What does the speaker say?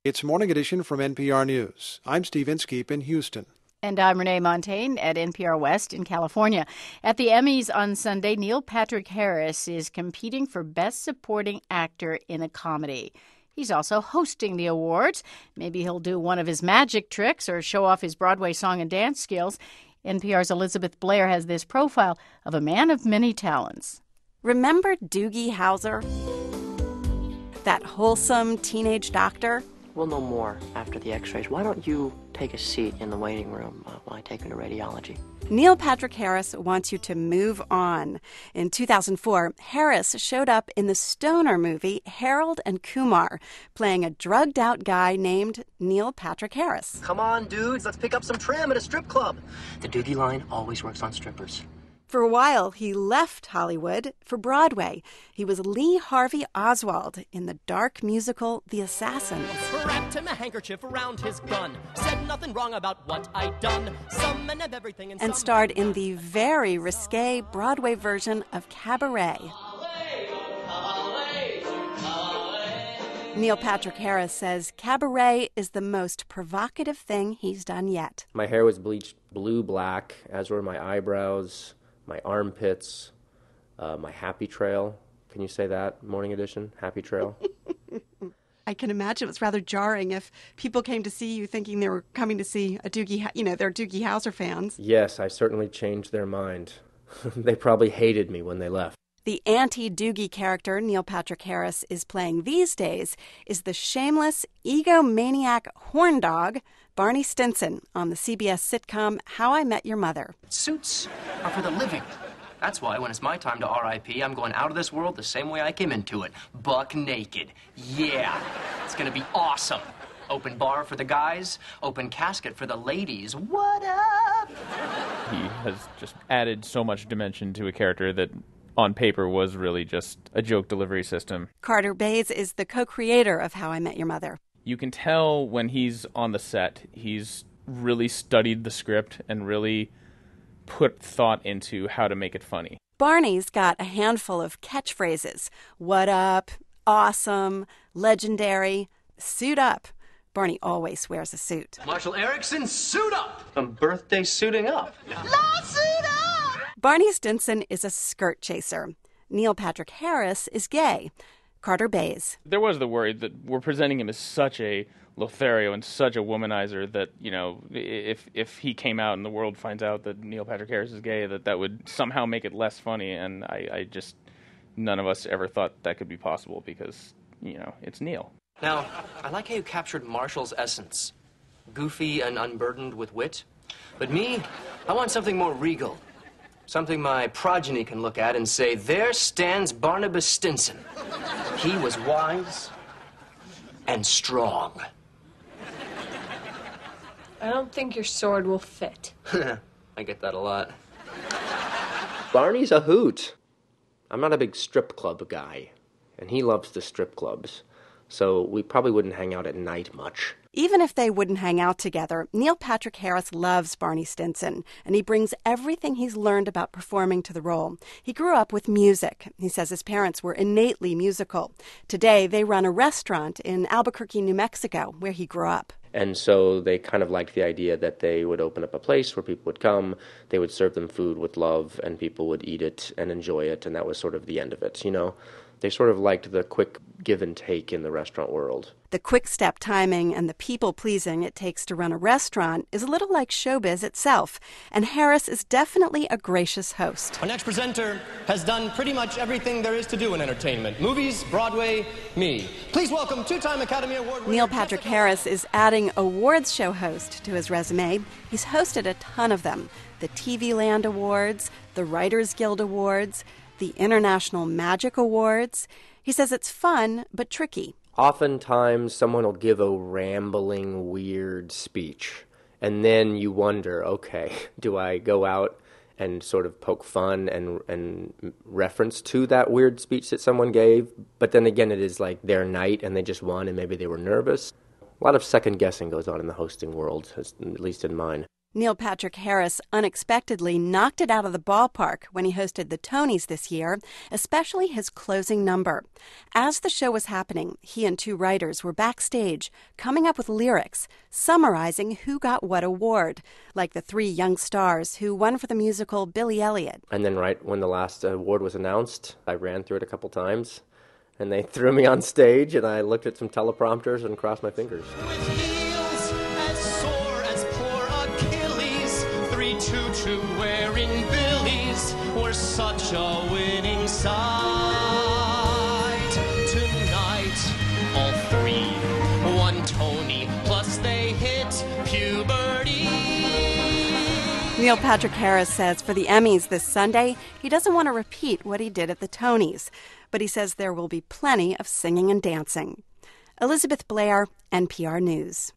It's Morning Edition from NPR News. I'm Steve Inskeep in Houston. And I'm Renee Montaigne at NPR West in California. At the Emmys on Sunday, Neil Patrick Harris is competing for Best Supporting Actor in a Comedy. He's also hosting the awards. Maybe he'll do one of his magic tricks or show off his Broadway song and dance skills. NPR's Elizabeth Blair has this profile of a man of many talents. Remember Doogie Howser? That wholesome teenage doctor? We'll know more after the x-rays. Why don't you take a seat in the waiting room while I take her to radiology? Neil Patrick Harris wants you to move on. In 2004, Harris showed up in the stoner movie Harold and Kumar, playing a drugged-out guy named Neil Patrick Harris. Come on, dudes. Let's pick up some tram at a strip club. The Doogie line always works on strippers. For a while, he left Hollywood for Broadway. He was Lee Harvey Oswald in the dark musical The Assassins. Wrapped him a handkerchief around his gun. Said nothing wrong about what I'd done. Some men have everything and starred in the very risque Broadway version of Cabaret. Neil Patrick Harris says Cabaret is the most provocative thing he's done yet. My hair was bleached blue-black, as were my eyebrows, my armpits, my happy trail. Can you say that, Morning Edition? Happy trail? I can imagine it was rather jarring if people came to see you thinking they were coming to see a they're Doogie Howser fans. Yes, I certainly changed their mind. They probably hated me when they left. The anti-Doogie character Neil Patrick Harris is playing these days is the shameless, egomaniac horn dog, Barney Stinson, on the CBS sitcom How I Met Your Mother. Suits are for the living. That's why when it's my time to R.I.P., I'm going out of this world the same way I came into it. Buck naked. Yeah, it's going to be awesome. Open bar for the guys, open casket for the ladies. What up? He has just added so much dimension to a character that on paper was really just a joke delivery system. Carter Bays is the co-creator of How I Met Your Mother. You can tell when he's on the set, he's really studied the script and really put thought into how to make it funny. Barney's got a handful of catchphrases. What up, awesome, legendary, suit up. Barney always wears a suit. Marshall Erickson, suit up! I'm birthday suiting up. Suit up! Barney Stinson is a skirt chaser. Neil Patrick Harris is gay. Carter Bays. There was the worry that we're presenting him as such a Lothario and such a womanizer that, if he came out and the world finds out that Neil Patrick Harris is gay, that would somehow make it less funny. And I just, none of us ever thought that could be possible because, it's Neil. Now, I like how you captured Marshall's essence. Goofy and unburdened with wit. But me, I want something more regal. Something my progeny can look at and say, there stands Barnabas Stinson. He was wise and strong. I don't think your sword will fit. I get that a lot. Barney's a hoot. I'm not a big strip club guy, and he loves the strip clubs. So we probably wouldn't hang out at night much. Even if they wouldn't hang out together, Neil Patrick Harris loves Barney Stinson, and he brings everything he's learned about performing to the role. He grew up with music. He says his parents were innately musical. Today, they run a restaurant in Albuquerque, New Mexico, where he grew up. And so they kind of liked the idea that they would open up a place where people would come, they would serve them food with love, and people would eat it and enjoy it, and that was sort of the end of it, They sort of liked the quick give and take in the restaurant world. The quick-step timing and the people-pleasing it takes to run a restaurant is a little like showbiz itself, and Harris is definitely a gracious host. Our next presenter has done pretty much everything there is to do in entertainment. Movies, Broadway, me. Please welcome two-time Academy Award winner Neil Patrick Harris is adding awards show host to his resume. He's hosted a ton of them. The TV Land Awards, the Writers Guild Awards, the International Magic Awards. He says it's fun, but tricky. Oftentimes, someone will give a rambling, weird speech, and then you wonder, okay, do I go out and sort of poke fun and reference to that weird speech that someone gave? But then again, it is like their night, and they just won, and maybe they were nervous. A lot of second-guessing goes on in the hosting world, at least in mine. Neil Patrick Harris unexpectedly knocked it out of the ballpark when he hosted the Tonys this year, especially his closing number. As the show was happening, he and two writers were backstage coming up with lyrics, summarizing who got what award, like the three young stars who won for the musical Billy Elliot. And then right when the last award was announced, I ran through it a couple times, and they threw me on stage, and I looked at some teleprompters and crossed my fingers. Wearing Billies were such a winning sight. Tonight, all three won Tony, plus they hit puberty. Neil Patrick Harris says for the Emmys this Sunday, he doesn't want to repeat what he did at the Tonys, but he says there will be plenty of singing and dancing. Elizabeth Blair, NPR News.